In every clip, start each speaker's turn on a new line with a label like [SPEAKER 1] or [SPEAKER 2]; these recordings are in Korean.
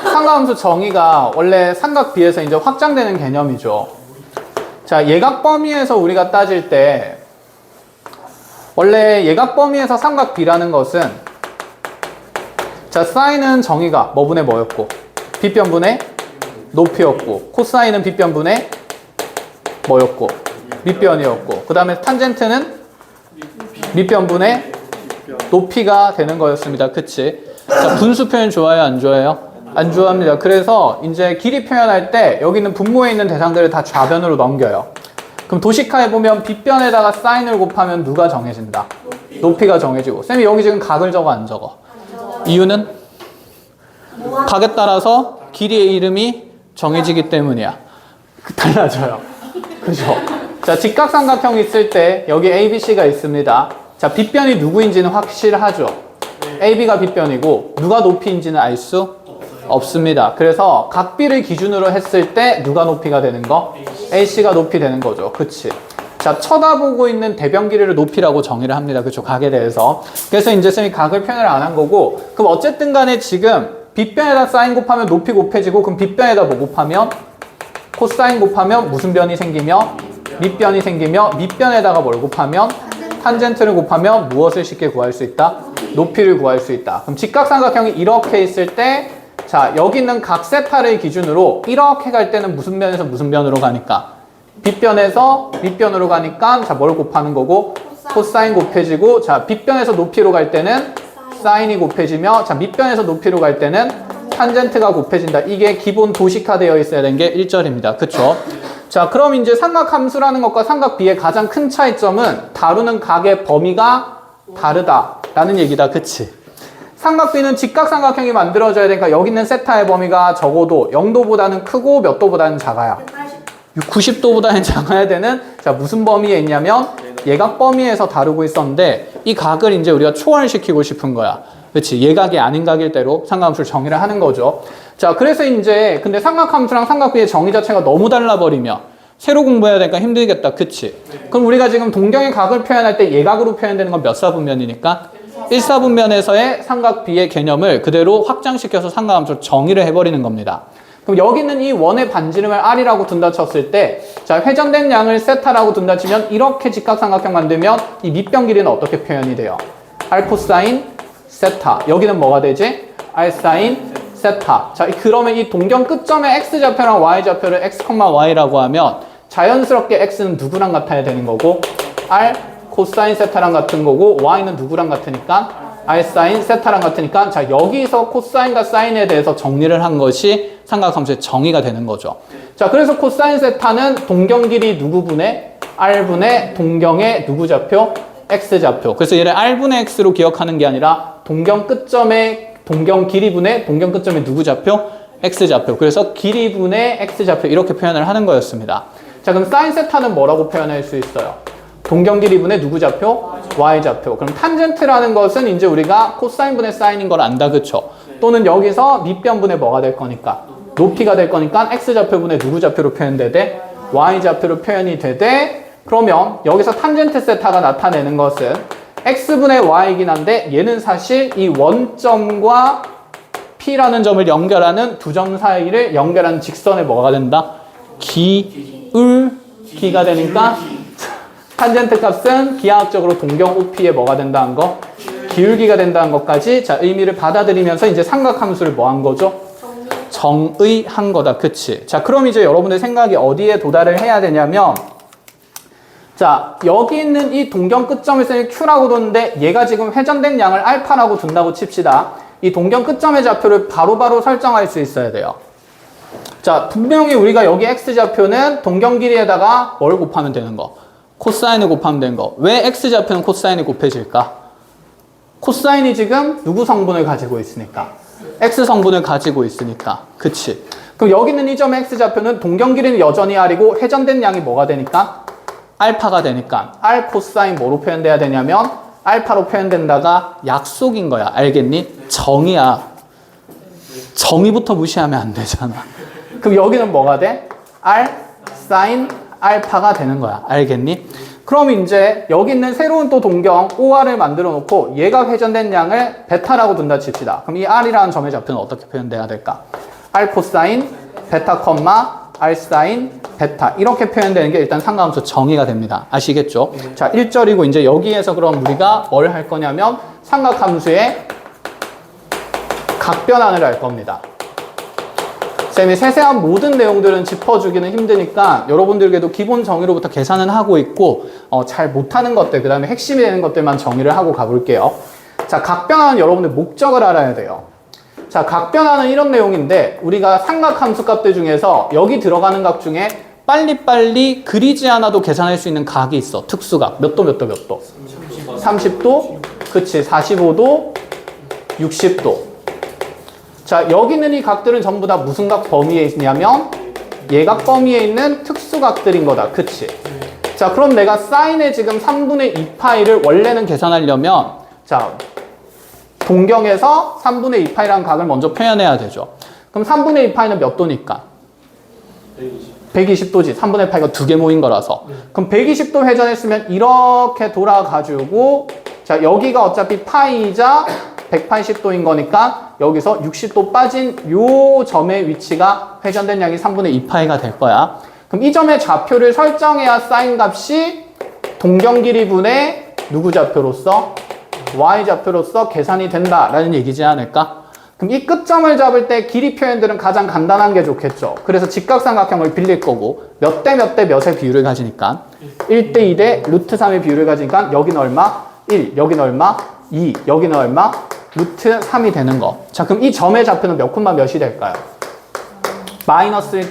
[SPEAKER 1] 상가함수 정의가 원래 삼각 B에서 이제 확장되는 개념이죠. 자, 예각 범위에서 우리가 따질 때 원래 예각 범위에서 삼각 B라는 것은 자, 사인은 정의가 뭐분의 뭐였고 빗변분의 높이였고 코사인은 빗변분의 뭐였고 밑변이었고 그 다음에 탄젠트는 밑변분의 높이가 되는 거였습니다. 그치? 자, 분수 표현 좋아요? 안 좋아해요? 안 좋아합니다. 그래서 이제 길이 표현할 때 여기 있는 분모에 있는 대상들을 다 좌변으로 넘겨요. 그럼 도식화해 보면 빗변에다가 사인을 곱하면 누가 정해진다? 높이가 정해지고. 쌤이 여기 지금 각을 적어 안 적어? 이유는? 각에 따라서 길이의 이름이 정해지기 때문이야. 달라져요. 그죠? 자, 직각삼각형이 있을 때 여기 ABC가 있습니다. 자, 빗변이 누구인지는 확실하죠? AB가 빗변이고 누가 높이인지는 알 수 없습니다. 그래서 각 B를 기준으로 했을 때 누가 높이가 되는 거? AC가 높이 되는 거죠. 그치? 자, 쳐다보고 있는 대변 길이를 높이라고 정의를 합니다. 그쵸? 각에 대해서. 그래서 이제 쌤이 각을 표현을 안 한 거고 그럼 어쨌든 간에 지금 빗변에다 사인 곱하면 높이 곱해지고 그럼 빗변에다 뭐 곱하면? 코사인 곱하면 무슨 변이 생기며? 밑변이 생기며 밑변에다가 뭘 곱하면? 탄젠트를 곱하면 무엇을 쉽게 구할 수 있다? 높이를 구할 수 있다. 그럼 직각삼각형이 이렇게 있을 때 자, 여기 있는 각 세타를 기준으로 이렇게 갈 때는 무슨 변에서 무슨 변으로 가니까? 빗변에서 밑변으로 가니까 자, 뭘 곱하는 거고? 코사인 곱해지고 자, 빗변에서 높이로 갈 때는 사인이 곱해지며 자, 밑변에서 높이로 갈 때는 탄젠트가 곱해진다. 이게 기본 도식화되어 있어야 되는 게 1절입니다. 그쵸? 자, 그럼 이제 삼각함수라는 것과 삼각 B의 가장 큰 차이점은 다루는 각의 범위가 다르다라는 얘기다. 그치? 삼각 B는 직각삼각형이 만들어져야 되니까 여기 있는 세타의 범위가 적어도 0도보다는 크고 몇 도보다는 작아요? 90도보다는 작아야 되는 자, 무슨 범위에 있냐면 예각 범위에서 다루고 있었는데 이 각을 이제 우리가 초월시키고 싶은 거야. 그치? 예각이 아닌 각일 대로 삼각함수를 정의를 하는 거죠. 자, 그래서 이제 근데 삼각함수랑 삼각 B의 정의 자체가 너무 달라버리면 새로 공부해야 되니까 힘들겠다. 그치? 그럼 우리가 지금 동경의 각을 표현할 때 예각으로 표현되는 건 몇 사분면이니까? 1사분면에서의 삼각 B의 개념을 그대로 확장시켜서 삼각함수를 정의를 해버리는 겁니다. 그럼 여기 있는 이 원의 반지름을 R이라고 둔다 쳤을 때 자, 회전된 양을 세타라고 둔다 치면 이렇게 직각삼각형 만들면 이 밑변 길이는 어떻게 표현이 돼요? R 코사인 세타. 여기는 뭐가 되지? R 사인 세타. 자, 그러면 이 동경 끝점의 X좌표랑 Y좌표를 X, Y라고 하면 자연스럽게 X는 누구랑 같아야 되는 거고 R 코사인 세타랑 같은 거고 Y는 누구랑 같으니까 R 사인 세타랑 같으니까 자, 여기서 코사인과 사인에 대해서 정리를 한 것이 삼각함수의 정의가 되는 거죠. 자, 그래서 코사인 세타는 동경 길이 누구분의 R분의 동경의 누구 좌표? X좌표. 그래서 얘를 R분의 X로 기억하는 게 아니라 동경 끝점의 동경 길이분의 동경 끝점의 누구 좌표? X좌표. 그래서 길이분의 X좌표 이렇게 표현을 하는 거였습니다. 자, 그럼 사인 세타는 뭐라고 표현할 수 있어요? 동경 길이분의 누구 좌표? Y좌표. 그럼 탄젠트라는 것은 이제 우리가 코사인분의 사인인 걸 안다. 그쵸? 또는 여기서 밑변분의 뭐가 될 거니까? 높이가 될 거니까 X좌표분의 누구 좌표로 표현되되? Y좌표로 표현이 되되 그러면 여기서 탄젠트 세타가 나타내는 것은 X분의 Y이긴 한데 얘는 사실 이 원점과 P라는 점을 연결하는 두 점 사이를 연결하는 직선의 뭐가 된다? 기울기가 되니까 탄젠트 값은 기하학적으로 동경 OP에 뭐가 된다는 거? 기울기가 된다는 것까지 자, 의미를 받아들이면서 이제 삼각함수를 뭐 한 거죠? 정의한 거다. 그치? 자, 그럼 이제 여러분들 생각이 어디에 도달을 해야 되냐면 자, 여기 있는 이 동경 끝점을 쌤이 Q라고 뒀는데 얘가 지금 회전된 양을 알파라고 둔다고 칩시다. 이 동경 끝점의 좌표를 바로바로 설정할 수 있어야 돼요. 자, 분명히 우리가 여기 X좌표는 동경 길이에다가 뭘 곱하면 되는 거? 코사인을 곱하면 되는 거. 왜 X좌표는 코사인이 곱해질까? 코사인이 지금 누구 성분을 가지고 있으니까? X 성분을 가지고 있으니까. 그치? 그럼 여기 있는 이 점의 X좌표는 동경 길이는 여전히 R이고 회전된 양이 뭐가 되니까? 알파가 되니까 R 코사인 뭐로 표현돼야 되냐면 알파로 표현된다가 약속인 거야. 알겠니? 정의야. 정의부터 무시하면 안 되잖아. 그럼 여기는 뭐가 돼? R 사인 알파가 되는 거야. 알겠니? 그럼 이제 여기 있는 새로운 또 동경 OR을 만들어 놓고 얘가 회전된 양을 베타라고 둔다 칩시다. 그럼 이 R이라는 점의 좌표는 어떻게 표현돼야 될까? R 코사인 베타 컴마 R 사인 베타 이렇게 표현되는 게 일단 상가함수 정의가 됩니다. 아시겠죠? 자, 1절이고 이제 여기에서 그럼 우리가 뭘 할 거냐면 삼각함수의 각변환을 할 겁니다. 쌤이 세세한 모든 내용들은 짚어주기는 힘드니까 여러분들께도 기본 정의로부터 계산은 하고 있고 잘 못하는 것들, 그 다음에 핵심이 되는 것들만 정의를 하고 가볼게요. 자, 각변환은 여러분들 목적을 알아야 돼요. 자, 각변환은 이런 내용인데 우리가 삼각함수 값들 중에서 여기 들어가는 각 중에 빨리빨리 그리지 않아도 계산할 수 있는 각이 있어. 특수각. 몇 도, 몇 도, 몇 도? 30도? 그치. 45도? 60도. 자, 여기 있는 이 각들은 전부 다 무슨 각 범위에 있냐면 예각 범위에 있는 특수각들인 거다. 그치? 자, 그럼 내가 사인의 지금 3분의 2파이를 원래는 계산하려면 자, 동경에서 3분의 2파이라는 각을 먼저 표현해야 되죠. 그럼 3분의 2파이는 몇 도니까? 120도지. 3분의 파이가 두 개 모인 거라서. 그럼 120도 회전했으면 이렇게 돌아가지고 자, 여기가 어차피 파이이자 180도인 거니까 여기서 60도 빠진 요 점의 위치가 회전된 양이 3분의 2파이가 될 거야. 그럼 이 점의 좌표를 설정해야 사인 값이 동경 길이분의 누구 좌표로서? y 좌표로서 계산이 된다라는 얘기지 않을까? 그럼 이 끝점을 잡을 때 길이 표현들은 가장 간단한 게 좋겠죠. 그래서 직각삼각형을 빌릴 거고 몇 대 몇 대 몇의 비율을 가지니까 1대 2대 루트 3의 비율을 가지니까 여기는 얼마? 1, 여기는 얼마? 2, 여기는 얼마? 루트 3이 되는 거. 자, 그럼 이 점의 좌표는 몇 콤마 몇이 될까요? 마이너스 1,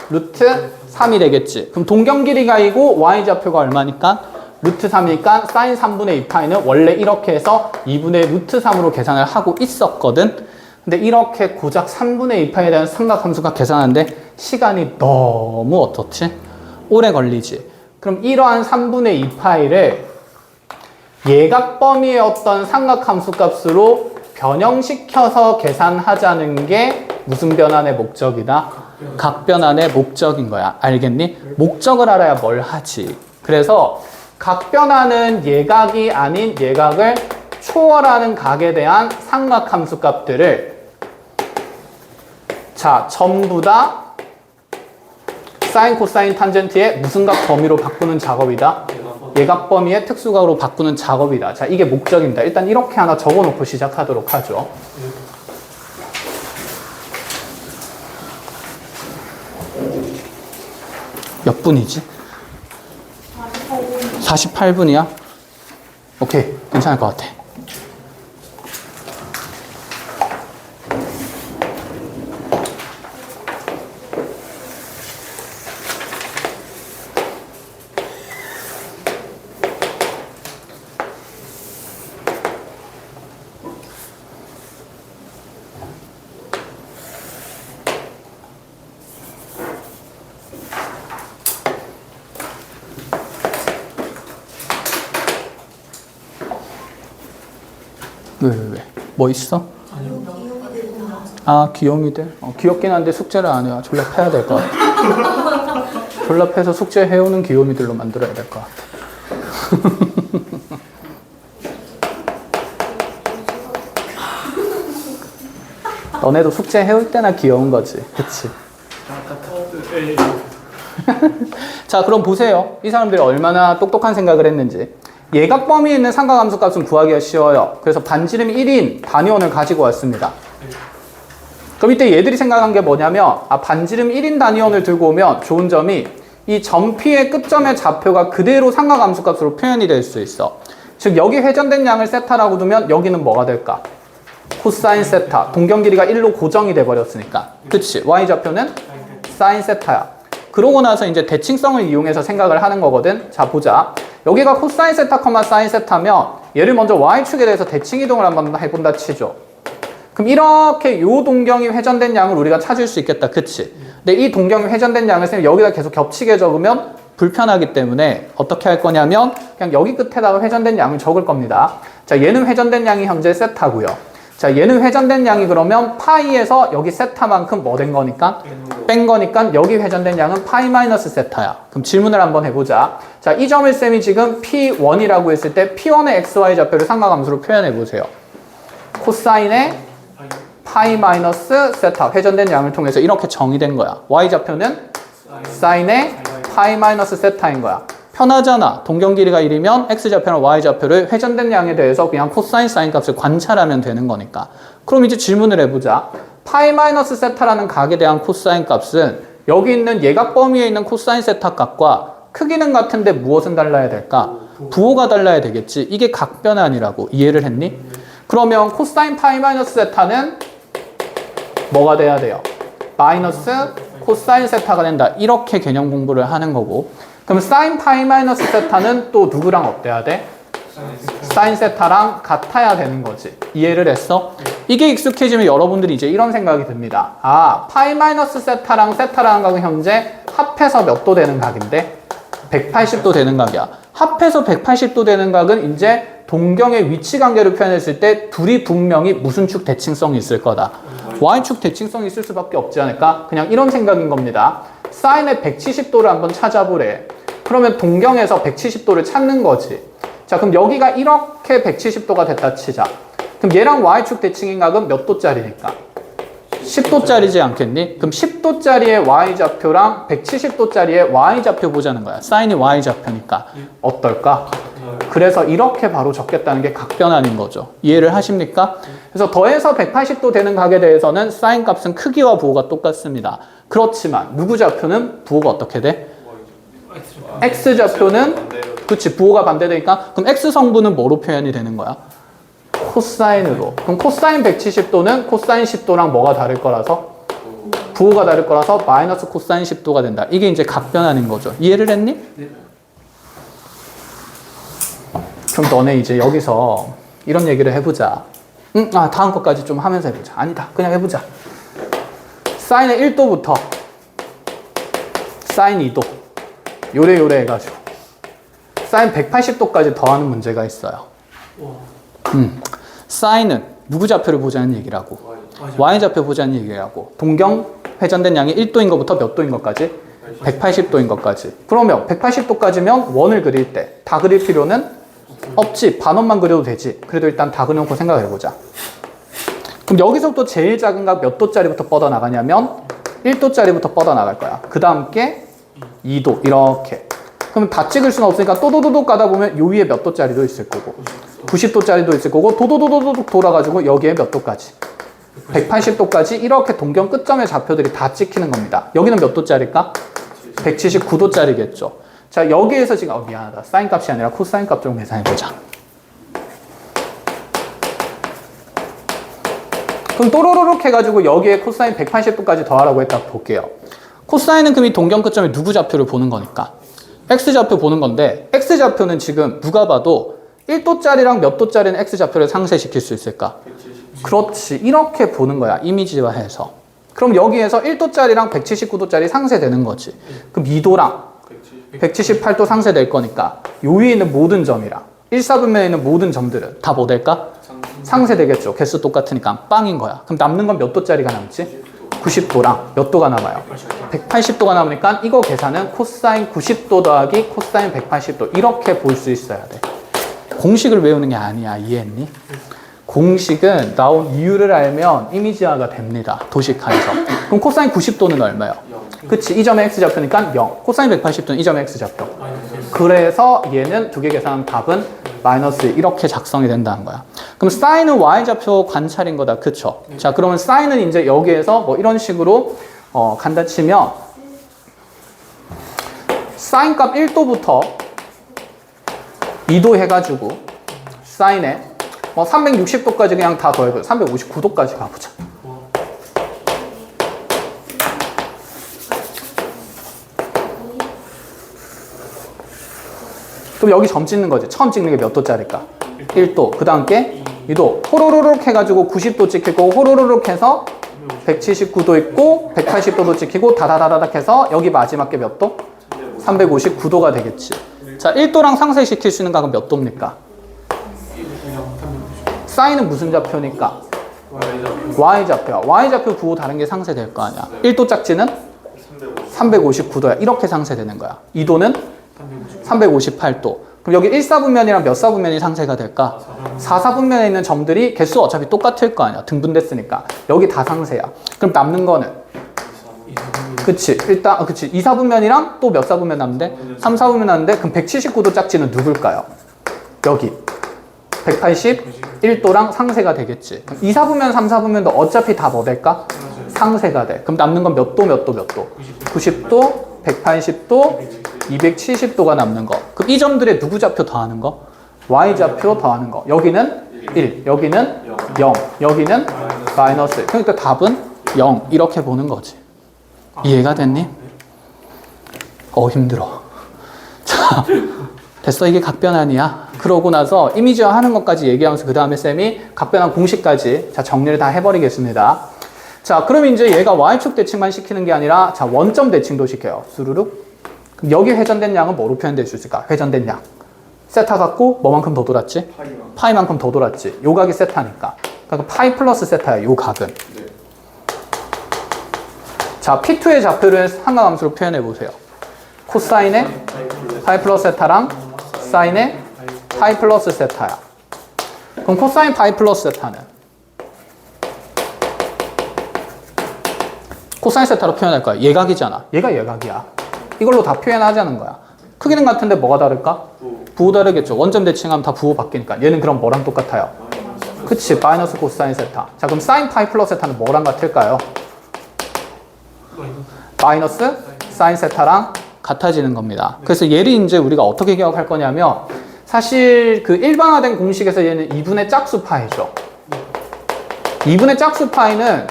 [SPEAKER 1] 루트 3이 되겠지. 그럼 동경 길이가이고 y 좌표가 얼마니까? 루트 3이니까 사인 3분의 2파이는 원래 이렇게 해서 2분의 루트 3으로 계산을 하고 있었거든. 근데 이렇게 고작 3분의 2파이에 대한 삼각함수가 계산하는데 시간이 너무 어떻지? 오래 걸리지. 그럼 이러한 3분의 2파이를 예각 범위의 어떤 삼각함수 값으로 변형시켜서 계산하자는 게 무슨 변환의 목적이다? 각변환의 목적인 거야. 알겠니? 목적을 알아야 뭘 하지. 그래서 각변환은 예각이 아닌 예각을 초월하는 각에 대한 삼각함수 값들을 자, 전부 다 사인, 코사인, 탄젠트의 무슨 각 범위로 바꾸는 작업이다? 예각 범위의 특수각으로 바꾸는 작업이다. 자, 이게 목적입니다. 일단 이렇게 하나 적어놓고 시작하도록 하죠. 몇 분이지? 48분이야? 오케이, 괜찮을 것 같아. 왜? 뭐 있어? 아, 귀요미들? 귀엽긴 한데 숙제를 안 해요. 졸라 패야 될 것 같아. 졸라 패서 숙제 해오는 귀요미들로 만들어야 될 것 같아. 너네도 숙제 해올 때나 귀여운 거지. 그치? 자, 그럼 보세요. 이 사람들이 얼마나 똑똑한 생각을 했는지. 예각 범위에 있는 삼각함수 값은 구하기가 쉬워요. 그래서 반지름 1인 단위원을 가지고 왔습니다. 그럼 이때 얘들이 생각한 게 뭐냐면 반지름 1인 단위원을 들고 오면 좋은 점이 이 점피의 끝점의 좌표가 그대로 삼각함수 값으로 표현이 될 수 있어. 즉 여기 회전된 양을 세타라고 두면 여기는 뭐가 될까? 코사인 세타. 동경 길이가 1로 고정이 돼버렸으니까. 그치? y좌표는 사인 세타야. 그러고 나서 이제 대칭성을 이용해서 생각을 하는 거거든. 자, 보자. 여기가 코사인 세타, 사인 세타면 얘를 먼저 y축에 대해서 대칭 이동을 한번 해본다 치죠. 그럼 이렇게 요 동경이 회전된 양을 우리가 찾을 수 있겠다. 그치? 근데 이 동경이 회전된 양을 쓰면 여기다 계속 겹치게 적으면 불편하기 때문에 어떻게 할 거냐면 그냥 여기 끝에다가 회전된 양을 적을 겁니다. 자, 얘는 회전된 양이 현재 세타고요. 자, 얘는 회전된 양이 그러면 파이에서 여기 세타만큼 뭐 된 거니까? 뺀 거니까 여기 회전된 양은 파이 마이너스 세타야. 그럼 질문을 한번 해보자. 자, 이 점을 쌤이 지금 P1이라고 했을 때 P1의 XY 좌표를 삼각함수로 표현해 보세요. 코사인의 파이 마이너스 세타 회전된 양을 통해서 이렇게 정의된 거야. Y 좌표는 사인의 파이 마이너스 세타인 거야. 편하잖아. 동경 길이가 1이면 X좌표랑 Y좌표를 회전된 양에 대해서 그냥 코사인 사인 값을 관찰하면 되는 거니까. 그럼 이제 질문을 해보자. 파이 마이너스 세타라는 각에 대한 코사인 값은 여기 있는 예각 범위에 있는 코사인 세타 값과 크기는 같은데 무엇은 달라야 될까? 부호가 달라야 되겠지. 이게 각변환이라고. 이해를 했니? 그러면 코사인 파이 마이너스 세타는 뭐가 돼야 돼요? 마이너스 코사인 세타가 된다. 이렇게 개념 공부를 하는 거고. 그럼 사인 파이 마이너스 세타는 또 누구랑 어때야 돼? 사인 세타랑 같아야 되는 거지. 이해를 했어? 이게 익숙해지면 여러분들이 이제 이런 생각이 듭니다. 아, 파이 마이너스 세타랑 세타라는 각은 현재 합해서 몇 도 되는 각인데? 180도 되는 각이야. 합해서 180도 되는 각은 이제 동경의 위치 관계로 표현했을 때 둘이 분명히 무슨 축 대칭성이 있을 거다. Y축 대칭성이 있을 수밖에 없지 않을까? 그냥 이런 생각인 겁니다. 사인의 170도를 한번 찾아보래. 그러면 동경에서 170도를 찾는 거지. 자, 그럼 여기가 이렇게 170도가 됐다 치자. 그럼 얘랑 Y축 대칭인 각은 몇 도짜리니까? 10도짜리지 않겠니? 그럼 10도짜리의 Y좌표랑 170도짜리의 Y좌표 보자는 거야. 사인이 Y좌표니까. 어떨까? 그래서 이렇게 바로 적겠다는 게 각변환인 거죠. 이해를 하십니까? 그래서 더해서 180도 되는 각에 대해서는 사인 값은 크기와 부호가 똑같습니다. 그렇지만 누구 좌표는 부호가 어떻게 돼? X좌표는 그치 부호가 반대되니까 그럼 X성분은 뭐로 표현이 되는 거야? 코사인으로. 그럼 코사인 170도는 코사인 10도랑 뭐가 다를 거라서? 부호가 다를 거라서 마이너스 코사인 10도가 된다. 이게 이제 각변환인 거죠. 이해를 했니? 네. 그럼 너네 이제 여기서 이런 얘기를 해보자. 다음 것까지 좀 하면서 해보자. 아니다. 그냥 해보자. 사인의 1도부터 사인 2도 요래 해가지고 사인 180도까지 더하는 문제가 있어요. 사인은 누구 좌표를 보자는 얘기라고? Y좌표 보자는 얘기라고. 동경 회전된 양이 1도인 것부터 몇 도인 것까지? 180도인 것까지. 그러면 180도까지면 원을 그릴 때 다 그릴 필요는 없지. 반원만 그려도 되지. 그래도 일단 다 그려놓고 생각을 해보자. 그럼 여기서부터 제일 작은 각 몇 도짜리부터 뻗어나가냐면 1도짜리부터 뻗어나갈 거야. 그 다음 게 2도 이렇게. 그럼 다 찍을 수는 없으니까 또도도도 가다 보면 요 위에 몇 도짜리도 있을 거고 90도짜리도 있을 거고 도도도도도 돌아가지고 여기에 몇 도까지 180도까지 이렇게 동경 끝점의 좌표들이 다 찍히는 겁니다. 여기는 몇 도짜리일까? 179도짜리겠죠. 자, 여기에서 지금 미안하다. 사인 값이 아니라 코사인 값 좀 계산해보자. 그럼 또로로록 해가지고 여기에 코사인 180도까지 더하라고 했다 볼게요. 코사인은 그럼 이 동경 끝점에 누구 좌표를 보는 거니까? X좌표 보는 건데 X좌표는 지금 누가 봐도 1도짜리랑 몇 도짜리는 X좌표를 상쇄시킬 수 있을까? 179. 그렇지. 이렇게 보는 거야. 이미지화해서. 그럼 여기에서 1도짜리랑 179도짜리 상쇄되는 거지. 그럼 2도랑 178도 상쇄될 거니까 요 위에 있는 모든 점이랑 1사분면에 있는 모든 점들은 다 뭐 될까? 상쇄되겠죠. 개수 똑같으니까 빵인 거야. 그럼 남는 건 몇 도짜리가 남지? 90도랑 몇 도가 남아요? 180도가 남으니까 이거 계산은 코사인 90도 더하기 코사인 180도 이렇게 볼 수 있어야 돼. 공식을 외우는 게 아니야. 이해했니? 공식은 나온 이유를 알면 이미지화가 됩니다. 도식화해서. 그럼 코사인 90도는 얼마예요? 그치. 이 점의 X좌표니까 0. 코사인 180도는 이 점의 X좌표. 그래서 얘는 두 개 계산하면 답은 마이너스 이렇게 작성이 된다는 거야. 그럼 사인은 Y좌표 관찰인 거다. 그쵸? 자, 그러면 사인은 이제 여기에서 뭐 이런 식으로 간다 치면 사인 값 1도부터 2도 해가지고 사인에 360도까지 그냥 다 더해보자. 359도까지 가보자. 그럼 여기 점 찍는 거지. 처음 찍는 게 몇 도짜리일까? 1도. 그 다음 게 2도. 호로로록 해가지고 90도 찍히고 호로로록 해서 179도 있고 180도도 찍히고 다다다닥 해서 여기 마지막 게 몇 도? 359도가 되겠지. 자, 1도랑 상쇄시킬 수 있는 각은 몇 도입니까? 사인은 무슨 좌표니까? Y좌표야. Y좌표 부호 다른 게 상쇄될 거 아니야. 1도 짝지는 359도야. 이렇게 상쇄되는 거야. 2도는 358도. 그럼 여기 1사분면이랑 몇 사분면이 상쇄가 될까? 4사분면에 있는 점들이 개수 어차피 똑같을 거 아니야. 등분됐으니까. 여기 다 상쇄야. 그럼 남는 거는? 그치. 일단, 그치. 2사분면이랑 또 몇 사분면 남는데? 3사분면 남는데, 그럼 179도 짝지는 누굴까요? 여기. 181도랑 상쇄가 되겠지. 그럼 2사분면, 3사분면도 어차피 다 뭐 될까? 상쇄가 돼. 그럼 남는 건 몇 도, 몇 도, 몇 도? 90도, 180도, 270도가 남는 거. 그럼 이 점들의 누구 좌표 더하는 거? Y좌표 더하는 거. 여기는 1, 여기는 0, 여기는 마이너스. 그러니까 답은 0. 이렇게 보는 거지. 이해가 됐니? 힘들어. 자, 됐어. 이게 각변환이야. 그러고 나서 이미지화 하는 것까지 얘기하면서 그 다음에 쌤이 각변환 공식까지 자 정리를 다 해버리겠습니다. 자, 그럼 이제 얘가 Y축 대칭만 시키는 게 아니라 자 원점 대칭도 시켜요. 수루룩. 그럼 여기 회전된 양은 뭐로 표현될 수 있을까? 회전된 양. 세타 갖고 뭐만큼 더 돌았지? 파이만큼 더 돌았지. 요 각이 세타니까. 그러니까 파이 플러스 세타야. 요 각은. 자, P2의 좌표를 상가함수로 표현해 보세요. 코사인의 파이 플러스 세타랑 사인의 파이 플러스 세타야. 그럼 코사인 파이 플러스 세타는 코사인 세타로 표현할 거야. 예각이잖아. 얘가 예각이야. 이걸로 다 표현하자는 거야. 크기는 같은데 뭐가 다를까? 부호 다르겠죠. 원점 대칭하면 다 부호 바뀌니까. 얘는 그럼 뭐랑 똑같아요? 그치. 마이너스 코사인 세타. 자, 그럼 사인 파이 플러스 세타는 뭐랑 같을까요? 마이너스 사인 세타랑 같아지는 겁니다. 그래서 얘를 이제 우리가 어떻게 기억할 거냐면 사실 그 일반화된 공식에서 얘는 2분의 짝수 파이죠. 2분의 짝수 파이는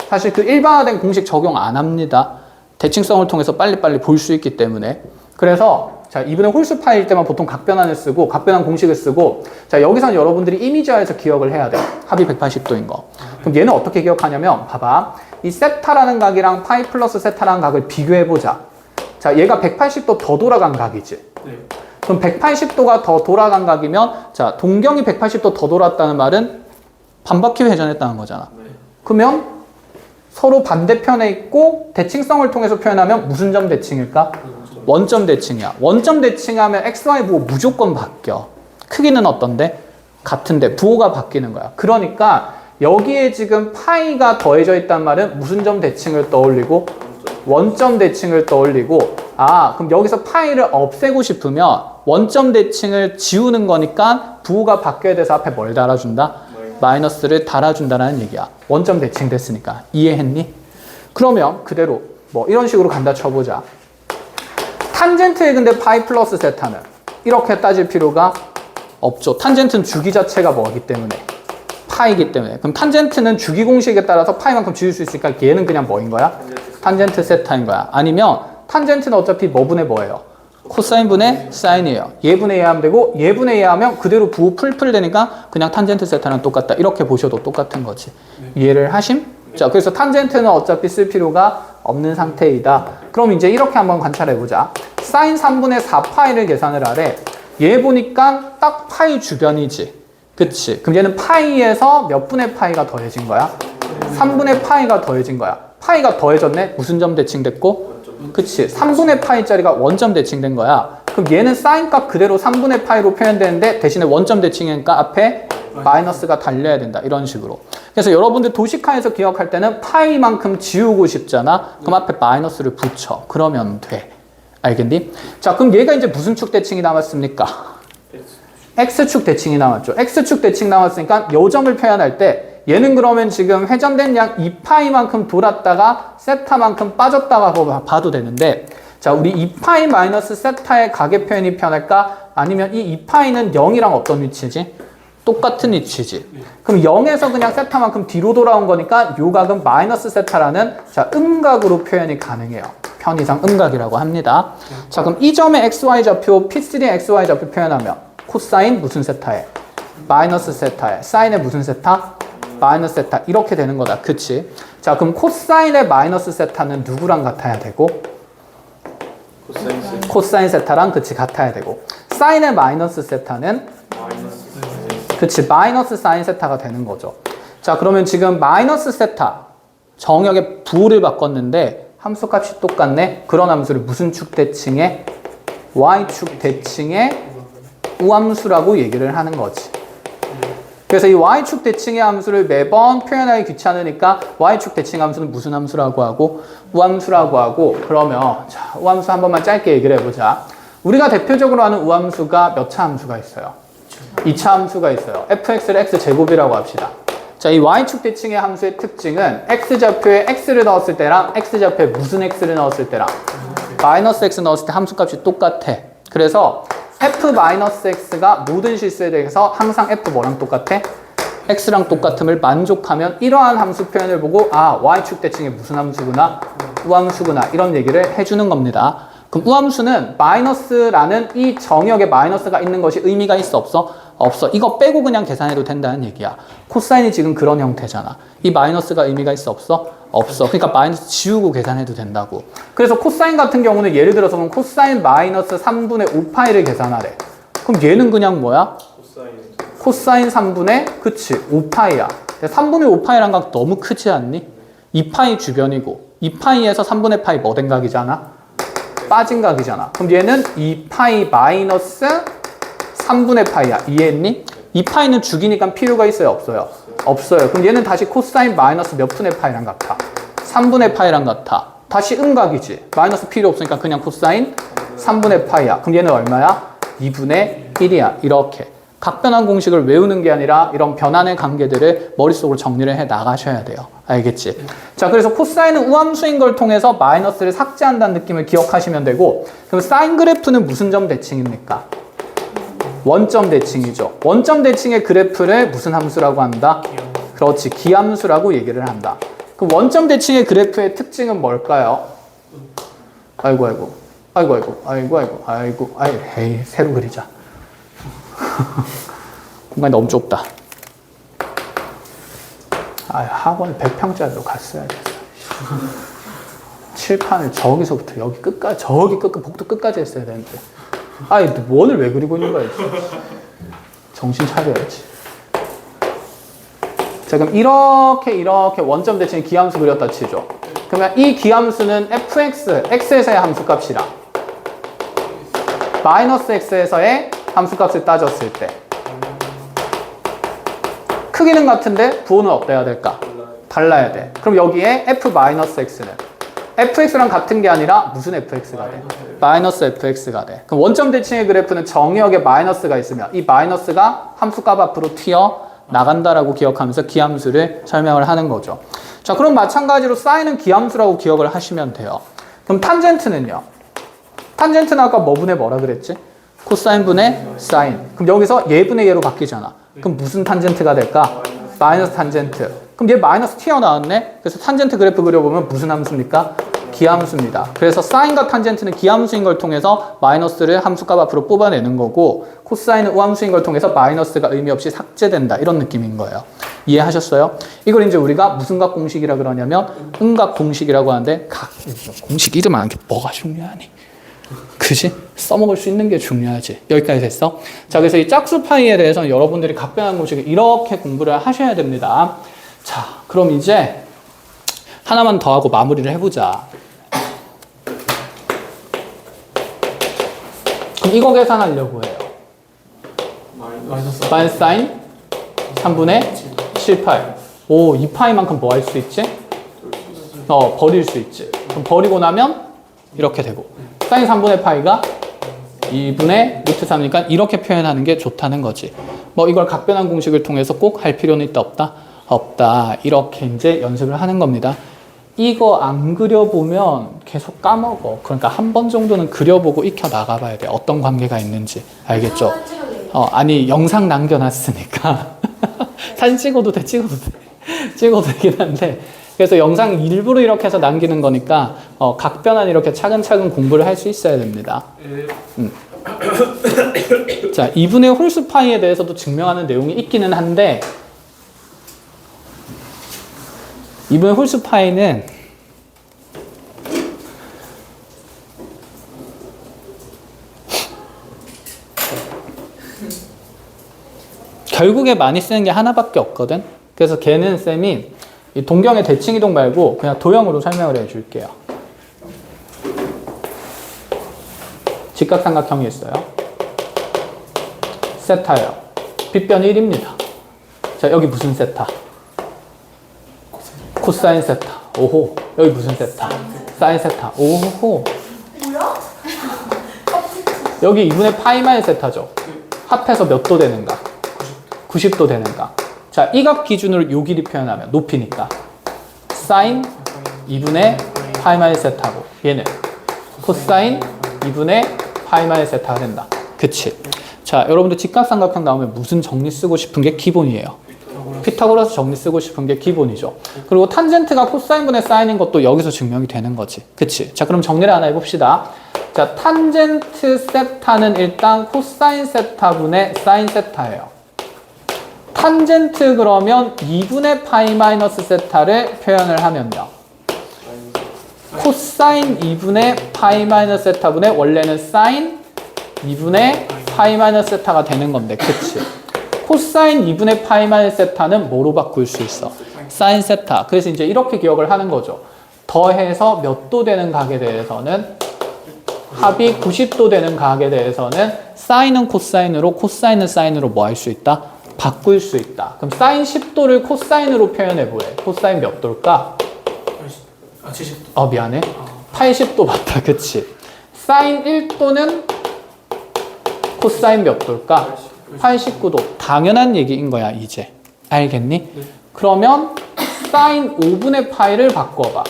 [SPEAKER 1] 사실 그 일반화된 공식 적용 안 합니다. 대칭성을 통해서 빨리빨리 볼 수 있기 때문에. 그래서 자 2분의 홀수 파이일 때만 보통 각변환을 쓰고 각변환 공식을 쓰고 자 여기서는 여러분들이 이미지화해서 기억을 해야 돼. 합이 180도인 거. 그럼 얘는 어떻게 기억하냐면 봐봐. 이 세타라는 각이랑 파이 플러스 세타라는 각을 비교해보자. 자, 얘가 180도 더 돌아간 각이지. 그럼 180도가 더 돌아간 각이면 자, 동경이 180도 더 돌았다는 말은 반바퀴 회전했다는 거잖아. 그러면 서로 반대편에 있고 대칭성을 통해서 표현하면 무슨 점 대칭일까? 원점 대칭이야. 원점 대칭하면 XY 부호 무조건 바뀌어. 크기는 어떤데? 같은데 부호가 바뀌는 거야. 그러니까 여기에 지금 파이가 더해져 있단 말은 무슨 점 대칭을 떠올리고 원점 대칭을 떠올리고 아 그럼 여기서 파이를 없애고 싶으면 원점 대칭을 지우는 거니까 부호가 바뀌어야 돼서 앞에 뭘 달아준다? 마이너스를 달아준다는 얘기야. 원점 대칭 됐으니까. 이해했니? 그러면 그대로 뭐 이런 식으로 간다 쳐보자. 탄젠트의 근데 파이 플러스 세타는 이렇게 따질 필요가 없죠. 탄젠트는 주기 자체가 뭐기 때문에 파이기 때문에. 그럼 탄젠트는 주기 공식에 따라서 파이만큼 지울 수 있으니까 얘는 그냥 뭐인 거야? 탄젠트 세타인 거야. 아니면 탄젠트는 어차피 뭐분의 뭐예요? 코사인분의 사인이에요. 얘분의 얘 하면 되고 얘분의 얘 하면 그대로 부호 풀풀 되니까 그냥 탄젠트 세타랑 똑같다. 이렇게 보셔도 똑같은 거지. 이해를 하심? 자, 그래서 탄젠트는 어차피 쓸 필요가 없는 상태이다. 그럼 이제 이렇게 한번 관찰해보자. 사인 3분의 4파이를 계산을 하래. 얘 보니까 딱 파이 주변이지. 그치? 그럼 얘는 파이에서 몇 분의 파이가 더해진 거야? 3분의 파이가 더해진 거야. 파이가 더해졌네? 무슨 점 대칭됐고? 그치? 3분의 파이짜리가 원점 대칭된 거야. 그럼 얘는 사인값 그대로 3분의 파이로 표현되는데 대신에 원점 대칭이니까 앞에 마이너스가 달려야 된다. 이런 식으로. 그래서 여러분들 도식화해서 기억할 때는 파이만큼 지우고 싶잖아. 그럼 앞에 마이너스를 붙여. 그러면 돼. 알겠니? 자, 그럼 얘가 이제 무슨 축 대칭이 남았습니까? X축 대칭이 남았죠. X축 대칭 남았으니까 요 점을 표현할 때 얘는 그러면 지금 회전된 양 2파이만큼 돌았다가 세타만큼 빠졌다고 봐도 되는데 자, 우리 2파이 마이너스 세타의 각의 표현이 편할까? 아니면 이 2파이는 0이랑 어떤 위치지? 똑같은 위치지. 그럼 0에서 그냥 세타만큼 뒤로 돌아온 거니까 요 각은 마이너스 세타라는 자, 음각으로 표현이 가능해요. 편의상 음각이라고 합니다. 자, 그럼 이 점의 XY 좌표, P3의 XY 좌표 표현하면 코사인 무슨 세타에? 마이너스 세타에. 사인의 무슨 세타? 마이너스 세타. 이렇게 되는 거다. 그치? 자, 그럼 코사인의 마이너스 세타는 누구랑 같아야 되고? 코사인 세타랑 그치 같아야 되고. 사인의 마이너스 세타는? 그치 마이너스 사인 세타가 되는 거죠. 자, 그러면 지금 마이너스 세타 정역의 부호를 바꿨는데 함수값이 똑같네. 그런 함수를 무슨 축 대칭의 y축 대칭의 우함수라고 얘기를 하는 거지. 그래서 이 y축 대칭의 함수를 매번 표현하기 귀찮으니까 y축 대칭 함수는 무슨 함수라고 하고 우함수라고 하고. 그러면 자, 우함수 한 번만 짧게 얘기를 해보자. 우리가 대표적으로 하는 우함수가 몇 차 함수가 있어요? 2차 함수가 있어요. fx를 x제곱이라고 합시다. 자, 이 y축 대칭의 함수의 특징은 x좌표에 x를 넣었을 때랑 x좌표에 무슨 x를 넣었을 때랑 마이너스 x 넣었을 때 함수값이 똑같아. 그래서 f-x가 모든 실수에 대해서 항상 f 뭐랑 똑같아? x랑 똑같음을 만족하면 이러한 함수 표현을 보고 아, y축 대칭의 무슨 함수구나? 우함수구나. 이런 얘기를 해주는 겁니다. 그럼 우함수는 마이너스라는 이 정역에 마이너스가 있는 것이 의미가 있어 없어? 없어. 이거 빼고 그냥 계산해도 된다는 얘기야. 코사인이 지금 그런 형태잖아. 이 마이너스가 의미가 있어 없어? 없어. 그러니까 마이너스 지우고 계산해도 된다고. 그래서 코사인 같은 경우는 예를 들어서 그럼 코사인 마이너스 3분의 5파이를 계산하래. 그럼 얘는 그냥 뭐야? 코사인 3분의 그치 5파이야. 3분의 5파이란 각 너무 크지 않니? 2파이 주변이고 2파이에서 3분의 파이 뭐 된 각이잖아? 빠진 각이잖아. 그럼 얘는 2파이 마이너스 3분의 파이야. 이해했니? 2파이는 죽이니까 필요가 있어요? 없어요? 없어요. 그럼 얘는 다시 코사인 마이너스 몇 분의 파이랑 같아? 3분의 파이랑 같아. 다시 음각이지. 마이너스 필요 없으니까 그냥 코사인 3분의 파이야. 그럼 얘는 얼마야? 2분의 1이야. 이렇게. 각변환 공식을 외우는 게 아니라 이런 변환의 관계들을 머릿속으로 정리를 해 나가셔야 돼요. 알겠지? 자, 그래서 코사인은 우함수인 걸 통해서 마이너스를 삭제한다는 느낌을 기억하시면 되고, 그럼 사인 그래프는 무슨 점 대칭입니까? 원점 대칭이죠. 원점 대칭의 그래프를 무슨 함수라고 한다? 그렇지, 기함수라고 얘기를 한다. 그 원점 대칭의 그래프의 특징은 뭘까요? 에이, 새로 그리자. 공간이 너무 좁다. 학원 100평짜리로 갔어야 됐어. 칠판을 저기서부터 여기 끝까지, 저기 복도 끝까지 했어야 되는데. 원을 왜 그리고 있는 거야? 정신 차려야지. 자, 그럼 이렇게 원점 대칭의 기함수 그렸다 치죠. 그러면 이 기함수는 fx, x에서의 함수값이랑 마이너스 x에서의 함수값을 따졌을 때 크기는 같은데 부호는 어때야 될까? 달라야 돼. 그럼 여기에 f-x는 fx랑 같은 게 아니라 무슨 fx가 돼? 마이너스 fx가 돼. 그럼 원점 대칭의 그래프는 정역에 마이너스가 있으면 이 마이너스가 함수값 앞으로 튀어 나간다라고 기억하면서 기함수를 설명을 하는 거죠. 자, 그럼 마찬가지로 사인은 기함수라고 기억을 하시면 돼요. 그럼 탄젠트는요? 탄젠트는 아까 뭐분의 뭐라 그랬지? 코사인 분의 사인. 그럼 여기서 얘분의 얘로 바뀌잖아. 그럼 무슨 탄젠트가 될까? 마이너스 탄젠트. 그럼 얘 마이너스 튀어나왔네? 그래서 탄젠트 그래프 그려보면 무슨 함수입니까? 기함수입니다. 그래서 사인과 탄젠트는 기함수인 걸 통해서 마이너스를 함수값 앞으로 뽑아내는 거고, 코사인은 우함수인 걸 통해서 마이너스가 의미 없이 삭제된다. 이런 느낌인 거예요. 이해하셨어요? 이걸 이제 우리가 무슨 각 공식이라 그러냐면 음각 공식이라고 하는데, 공식 이름 안 한 게 뭐가 중요하니? 그지? 써먹을 수 있는 게 중요하지. 여기까지 됐어? 자, 그래서 이 짝수 파이에 대해서는 여러분들이 각변환 공식을 이렇게 공부를 하셔야 됩니다. 자, 그럼 이제 하나만 더 하고 마무리를 해보자. 그럼 이거 계산하려고 해요. 마이너스 사인 3분의 7파이. 오, 2파이만큼 뭐 할 수 있지? 버릴 수 있지. 그럼 버리고 나면 이렇게 되고. 사인 3분의 파이가 2분의 루트 3이니까 이렇게 표현하는 게 좋다는 거지. 뭐 이걸 각변환 공식을 통해서 꼭 할 필요는 있다 없다? 없다. 이렇게 이제 연습을 하는 겁니다. 이거 안 그려보면 계속 까먹어. 그러니까 한 번 정도는 그려보고 익혀 나가봐야 돼. 어떤 관계가 있는지. 알겠죠? 아니 영상 남겨놨으니까 사진 찍어도 돼. 찍어도 되긴 한데, 그래서 영상 일부러 이렇게 해서 남기는 거니까 각변환 이렇게 차근차근 공부를 할 수 있어야 됩니다. 자, 2분의 홀수 파이에 대해서도 증명하는 내용이 있기는 한데, 2분의 홀수 파이는 결국에 많이 쓰는 게 하나밖에 없거든. 그래서 걔는 쌤이 이 동경의 대칭 이동 말고 그냥 도형으로 설명을 해줄게요. 직각삼각형이 있어요. 세타예요. 빗변 1입니다. 자, 여기 무슨 세타? 코사인 세타. 오호. 여기 무슨 세타? 사인 세타. 오호.
[SPEAKER 2] 뭐야?
[SPEAKER 1] 여기 2분의 파이 마이너스 세타죠. 합해서 몇 도 되는가? 90도 되는가? 자, 이 각 기준으로 요 길이 표현하면 높이니까 사인 2분의 파이 마이너스 세타고 얘는 코사인 2분의 파이 마이너스 세타가 된다. 그치? 자, 여러분들 직각삼각형 나오면 무슨 정리 쓰고 싶은 게 기본이에요. 피타고라스 정리 쓰고 싶은 게 기본이죠. 그리고 탄젠트가 코사인분의 사인인 것도 여기서 증명이 되는 거지. 그치? 자, 그럼 정리를 하나 해봅시다. 자, 탄젠트 세타는 일단 코사인 세타분의 사인 세타예요. 탄젠트 그러면 2분의 파이 마이너스 세타를 표현을 하면요. 코사인 2분의 파이 마이너스 세타분의 원래는 사인 2분의 파이 마이너스 세타가 되는 건데, 그치? 코사인 2분의 파이 마이너스 세타는 뭐로 바꿀 수 있어? 사인 세타. 그래서 이제 이렇게 기억을 하는 거죠. 더해서 몇 도 되는 각에 대해서는 합이 90도 되는 각에 대해서는 사인은 코사인으로, 코사인은 사인으로 뭐 할 수 있다? 바꿀 수 있다. 그럼 사인 10도를 코사인으로 표현해 보래. 코사인 몇 도일까? 70도. 미안해. 80도 맞다. 그치? 사인 1도는 코사인 몇 도일까? 89도. 당연한 얘기인 거야, 이제. 알겠니? 네. 그러면 사인 5분의 파이를 바꿔봐.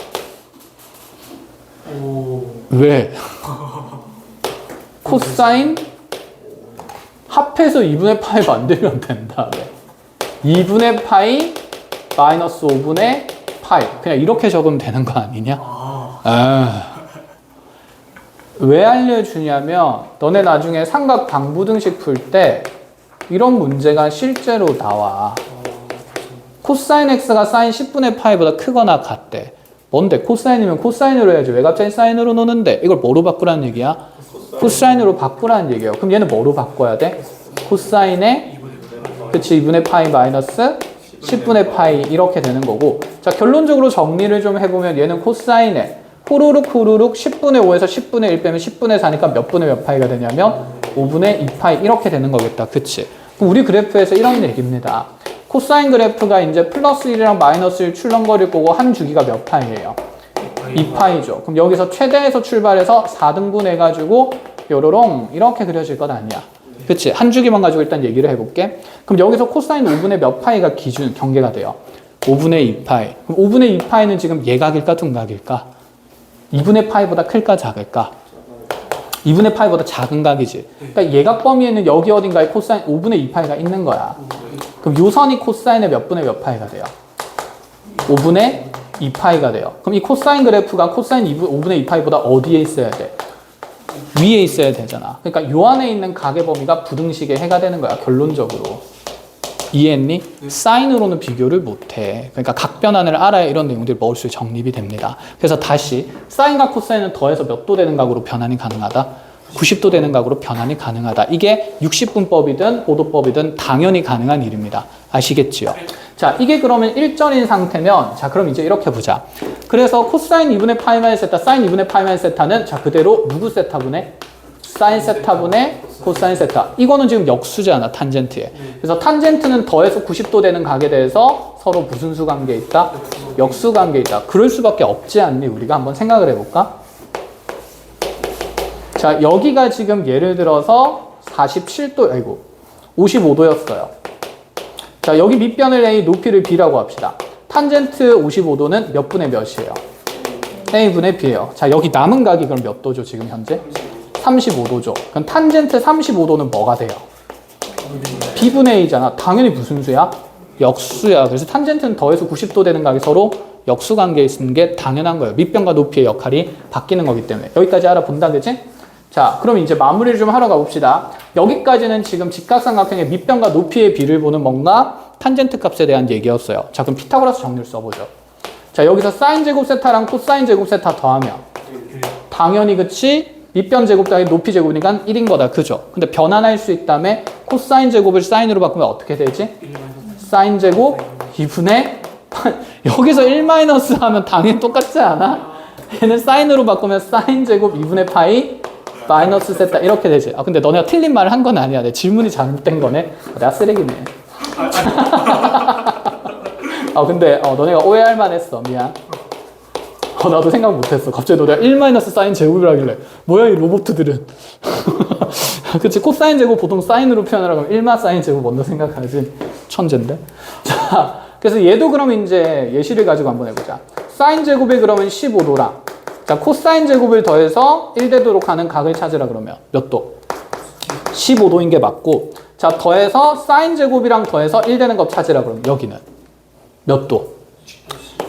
[SPEAKER 1] 왜? 코사인 합해서 2분의 파이 만들면 된다. 왜? 2분의 파이 마이너스 5분의 파이. 그냥 이렇게 적으면 되는 거 아니냐? 왜 알려주냐면 너네 나중에 삼각 방부등식 풀 때 이런 문제가 실제로 나와. 코사인 x가 사인 10분의 파이보다 크거나 같대. 뭔데? 코사인이면 코사인으로 해야지. 왜 갑자기 사인으로 노는데? 이걸 뭐로 바꾸라는 얘기야? 코사인으로 바꾸라는 얘기예요. 그럼 얘는 뭐로 바꿔야 돼? 코사인에 그치 2분의 파이 마이너스 10분의 파이 이렇게 되는 거고. 자, 결론적으로 정리를 좀 해보면 얘는 코사인에 후루룩 10분의 5에서 10분의 1 빼면 10분의 4니까 몇 분의 몇 파이가 되냐면 5분의 2 파이 이렇게 되는 거겠다. 그치? 그럼 우리 그래프에서 이런 얘기입니다. 코사인 그래프가 이제 플러스 1이랑 마이너스 1 출렁거릴 거고 한 주기가 몇 파이예요? 2파이죠. 그럼 여기서 최대에서 출발해서 4등분 해가지고 요로롱 이렇게 그려질 것 아니야. 그치? 한 주기만 가지고 일단 얘기를 해볼게. 그럼 여기서 코사인 5분의 몇 파이가 기준 경계가 돼요? 5분의 2파이. 그럼 5분의 2파이는 지금 예각일까 둔각일까? 2분의 파이보다 클까 작을까? 2분의 파이보다 작은 각이지. 그러니까 예각 범위에는 여기 어딘가에 코사인 5분의 2파이가 있는 거야. 그럼 요 선이 코사인의 몇 분의 몇 파이가 돼요? 5분의 2파이가 돼요. 그럼 이 코사인 그래프가 코사인 5분의 2파이보다 어디에 있어야 돼? 위에 있어야 되잖아. 그러니까 요 안에 있는 각의 범위가 부등식의 해가 되는 거야. 결론적으로. 이해했니? 네. 사인으로는 비교를 못해. 그러니까 각 변환을 알아야 이런 내용들이 머릿속에 정립이 됩니다. 그래서 다시 사인과 코사인은 더해서 몇 도 되는 각으로 변환이 가능하다? 90도 되는 각으로 변환이 가능하다. 이게 60분법이든 5도법이든 당연히 가능한 일입니다. 아시겠지요? 자, 이게 그러면 일전인 상태면 자, 그럼 이제 이렇게 보자. 그래서 코사인 2분의 파이 마이너스 세타, 사인 2분의 파이 마이너스 세타는 자, 그대로 누구 세타분의? 사인 세타분의 코사인 세타. 이거는 지금 역수잖아, 탄젠트에. 그래서 탄젠트는 더해서 90도 되는 각에 대해서 서로 무슨 수 관계에 있다? 역수 관계에 있다. 그럴 수밖에 없지 않니? 우리가 한번 생각을 해볼까? 자, 여기가 지금 예를 들어서 47도, 아이고, 55도였어요. 자, 여기 밑변을 A, 높이를 B라고 합시다. 탄젠트 55도는 몇 분의 몇이에요? A분의 B예요. 자, 여기 남은 각이 그럼 몇 도죠, 지금 현재? 35도죠. 그럼 탄젠트 35도는 뭐가 돼요? B분의 A잖아. 당연히 무슨 수야? 역수야. 그래서 탄젠트는 더해서 90도 되는 각이 서로 역수 관계에 있는 게 당연한 거예요. 밑변과 높이의 역할이 바뀌는 거기 때문에. 여기까지 알아본다, 그치? 자, 그럼 이제 마무리를 좀 하러 가봅시다. 여기까지는 지금 직각삼각형의 밑변과 높이의 비를 보는 뭔가 탄젠트 값에 대한 얘기였어요. 자, 그럼 피타고라스 정리를 써보죠. 자, 여기서 사인 제곱 세타랑 코사인 제곱 세타 더하면 당연히 그치? 밑변 제곱 더하기 높이 제곱이니까 1인 거다. 그죠? 근데 변환할 수 있다며 코사인 제곱을 사인으로 바꾸면 어떻게 되지? 사인 제곱 2분의 여기서 1 마이너스 하면 당연히 똑같지 않아? 얘는 사인으로 바꾸면 사인 제곱 2분의 파이 마이너스 세타 이렇게 되지. 아 근데 너네가 틀린 말을 한 건 아니야. 내 질문이 잘못된 거네. 내가 쓰레기네. 아 근데 너네가 오해할 만했어. 미안. 나도 생각 못했어. 갑자기 너네가 1 마이너스 사인 제곱이라길래 뭐야 이 로봇들은. 그치 코사인 제곱 보통 사인으로 표현하라고 하면 1마 사인 제곱 먼저 생각하지. 천재인데. 자 그래서 얘도 그럼 이제 예시를 가지고 한번 해보자. 사인 제곱이 그러면 15도랑 자 코사인 제곱을 더해서 1대도로 가는 각을 찾으라 그러면 몇 도? 15도인 게 맞고 자 더해서 사인 제곱이랑 더해서 1되는 것 찾으라 그러면 여기는 몇 도?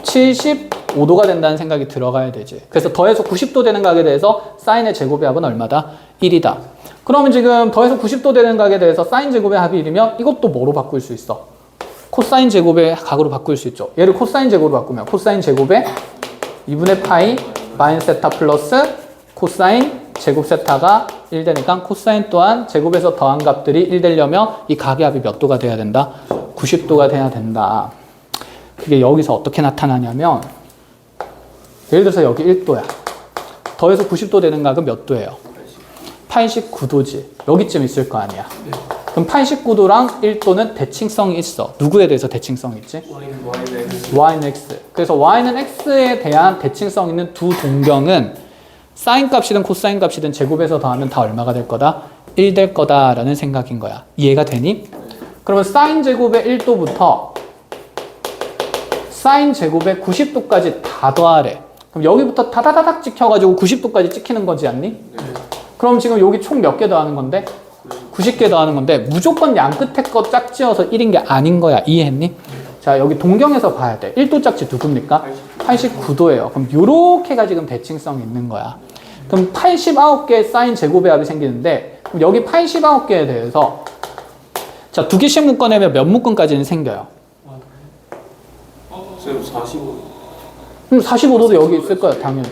[SPEAKER 1] 75도가 된다는 생각이 들어가야 되지. 그래서 더해서 90도 되는 각에 대해서 사인의 제곱의 합은 얼마다? 1이다. 그러면 지금 더해서 90도 되는 각에 대해서 사인 제곱의 합이 1이면 이것도 뭐로 바꿀 수 있어? 코사인 제곱의 각으로 바꿀 수 있죠. 얘를 코사인 제곱으로 바꾸면 코사인 제곱의 2분의 파이 마이너스 세타 플러스 코사인 제곱 세타가 1 되니까 코사인 또한 제곱에서 더한 값들이 1 되려면 이 각의 합이 몇 도가 돼야 된다? 90도가 돼야 된다. 그게 여기서 어떻게 나타나냐면 예를 들어서 여기 1도야. 더해서 90도 되는 각은 몇 도예요? 89도지. 여기쯤 있을 거 아니야. 그럼 89도랑 1도는 대칭성이 있어. 누구에 대해서 대칭성이 있지? y는 x. 그래서 y는 x에 대한 대칭성 있는 두 동경은 사인 값이든 코사인 값이든 제곱해서 더하면 다 얼마가 될 거다? 1 될 거다라는 생각인 거야. 이해가 되니? 그러면 사인 제곱의 1도부터 사인 제곱의 90도까지 다 더하래. 그럼 여기부터 다다다닥 찍혀가지고 90도까지 찍히는 거지 않니? 그럼 지금 여기 총 몇 개 더하는 건데? 90개 더하는 건데 무조건 양 끝에 거 짝지어서 1인 게 아닌 거야. 이해했니? 자 여기 동경에서 봐야 돼. 1도 짝지 누굽니까? 89도예요. 그럼 요렇게가 지금 대칭성이 있는 거야. 그럼 89개의 사인 제곱의 합이 생기는데 그럼 여기 89개에 대해서 자 2개씩 묶어내면 몇 묶음까지는 생겨요?
[SPEAKER 2] 45.
[SPEAKER 1] 45도도 여기 있을 거야 당연히.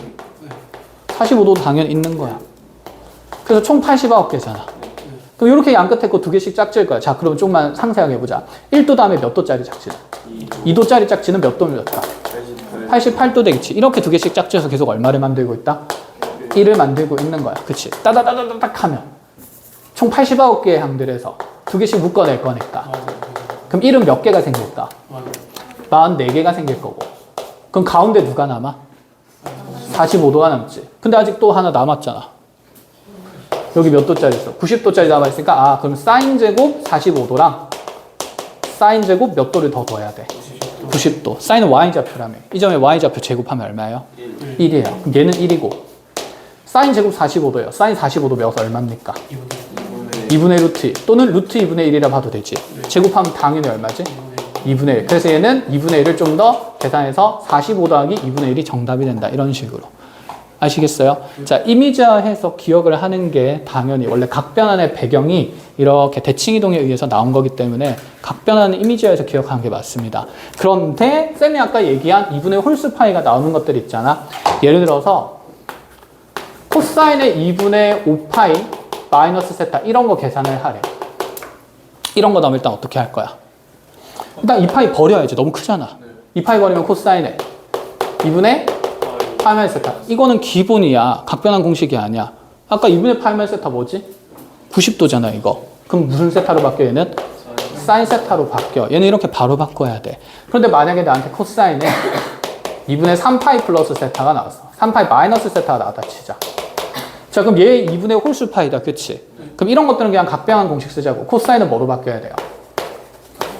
[SPEAKER 1] 45도도 당연히 있는 거야. 그래서 총 89개잖아. 그럼 이렇게 양 끝에 거 2개씩 짝지을 거야. 자, 그럼 조금만 상세하게 해보자. 1도 다음에 몇 도짜리 짝지는? 2도짜리 짝지는 몇 도면 몇 도? 88도 되겠지. 이렇게 2개씩 짝지어서 계속 얼마를 만들고 있다? 1을 만들고 있는 거야. 그치? 따다다다닥 하면 총 89개의 항들에서 2개씩 묶어낼 거니까. 그럼 1은 몇 개가 생길까? 44개가 생길 거고. 그럼 가운데 누가 남아? 45도가 남지. 근데 아직 또 하나 남았잖아. 여기 몇 도짜리 있어? 90도짜리 남아있으니까 아 그럼 사인 제곱 45도랑 사인 제곱 몇 도를 더 더해야 돼? 90도. 사인은 y좌표라며. 이 점에 y좌표 제곱하면 얼마예요? 1이에요. 그럼 얘는 1이고 사인 제곱 45도예요. 사인 45도 매워서 얼마입니까? 2분의 루트 또는 루트 2분의 1이라 봐도 되지. 제곱하면 당연히 얼마지? 2분의 1. 그래서 얘는 2분의 1을 좀 더 계산해서 45 더하기 2분의 1이 정답이 된다. 이런 식으로. 아시겠어요? 자, 이미지화해서 기억을 하는 게 당연히 원래 각변환의 배경이 이렇게 대칭이동에 의해서 나온 거기 때문에 각변환은 이미지화해서 기억하는 게 맞습니다. 그런데 쌤이 아까 얘기한 2분의 홀수파이가 나오는 것들 있잖아. 예를 들어서 코사인의 2분의 5파이 마이너스 세타 이런 거 계산을 하래. 이런 거 나오면 일단 어떻게 할 거야? 일단 2파이 버려야지. 너무 크잖아. 2파이 버리면 코사인의 2분의 파이마이 세타. 이거는 기본이야. 각변환 공식이 아니야. 아까 2분의 파이마이 세타 뭐지? 90도잖아 이거. 그럼 무슨 세타로 바뀌어 얘는? 사인 세타로 바뀌어. 얘는 이렇게 바로 바꿔야 돼. 그런데 만약에 나한테 코사인에 2분의 3파이 플러스 세타가 나왔어. 3파이 마이너스 세타가 나왔다 치자. 자 그럼 얘 2분의 홀수 파이다. 그치? 그럼 이런 것들은 그냥 각변환 공식 쓰자고. 코사인은 뭐로 바뀌어야 돼요?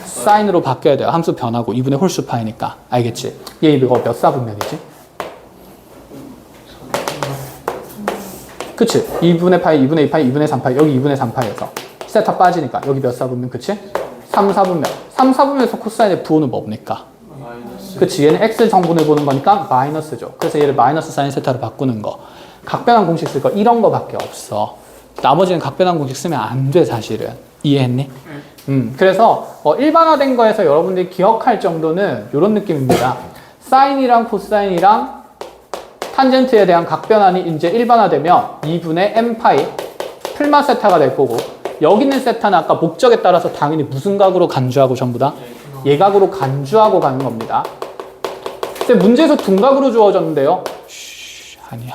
[SPEAKER 1] 사인으로 바뀌어야 돼요. 함수 변하고 2분의 홀수 파이니까. 알겠지? 얘 이거 몇 사분면이지? 그치? 2분의 파이, 2분의 2파이, 2분의 3파이. 여기 2분의 3파이에서 세타 빠지니까 여기 몇 사분면? 그치? 3, 4분면. 3, 4분면에서 코사인의 부호는 뭡니까? 그치? 얘는 x 정분을 보는 거니까 마이너스죠. 그래서 얘를 마이너스 사인 세타로 바꾸는 거. 각변환 공식 쓸 거 이런 거밖에 없어. 나머지는 각변환 공식 쓰면 안 돼 사실은. 이해했니? 그래서 일반화된 거에서 여러분들이 기억할 정도는 이런 느낌입니다. 사인이랑 코사인이랑 탄젠트에 대한 각변환이 이제 일반화되면 2분의 n파이 풀마 세타가 될 거고 여기 있는 세타는 아까 목적에 따라서 당연히 무슨 각으로 간주하고 전부 다 예각으로 간주하고 가는 겁니다. 근데 문제에서 둔각으로 주어졌는데요. 아니야.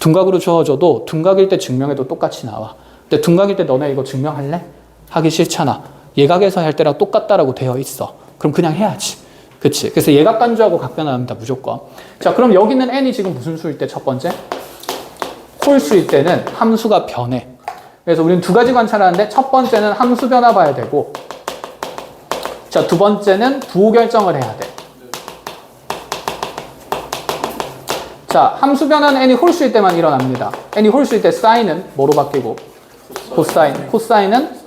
[SPEAKER 1] 둔각으로 주어져도 둔각일 때 증명해도 똑같이 나와. 근데 둔각일 때 너네 이거 증명할래? 하기 싫잖아. 예각에서 할 때랑 똑같다라고 되어 있어. 그럼 그냥 해야지. 그치? 그래서 예각 간주하고 각 변화합니다. 무조건. 자, 그럼 여기는 n이 지금 무슨 수일 때 첫 번째? 홀수일 때는 함수가 변해. 그래서 우리는 두 가지 관찰하는데 첫 번째는 함수 변화 봐야 되고, 자, 두 번째는 부호 결정을 해야 돼. 자, 함수 변화는 n이 홀수일 때만 일어납니다. n이 홀수일 때 사인은 뭐로 바뀌고? 코사인. 코사인은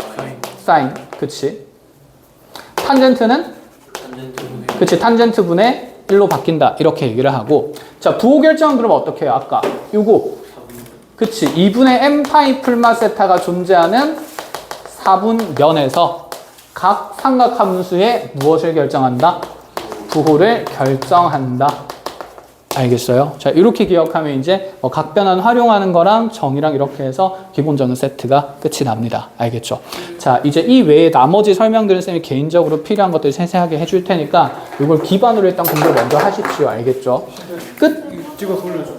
[SPEAKER 1] 사인. 그치? 탄젠트는? 그치, 탄젠트 분의 1로 바뀐다. 이렇게 얘기를 하고. 자, 부호 결정은 그럼 어떻게 해요? 아까 요거. 그치, 2분의 m파이 풀마 세타가 존재하는 4분면에서 각 삼각함수의 무엇을 결정한다? 부호를 결정한다. 알겠어요? 자, 이렇게 기억하면 이제 각 변환 활용하는 거랑 정의랑 이렇게 해서 기본적인 세트가 끝이 납니다. 알겠죠? 자, 이제 이 외에 나머지 설명들은 쌤이 개인적으로 필요한 것들 세세하게 해줄 테니까 이걸 기반으로 일단 공부 먼저 하십시오. 알겠죠? 끝!
[SPEAKER 2] 찍어서 올려줘.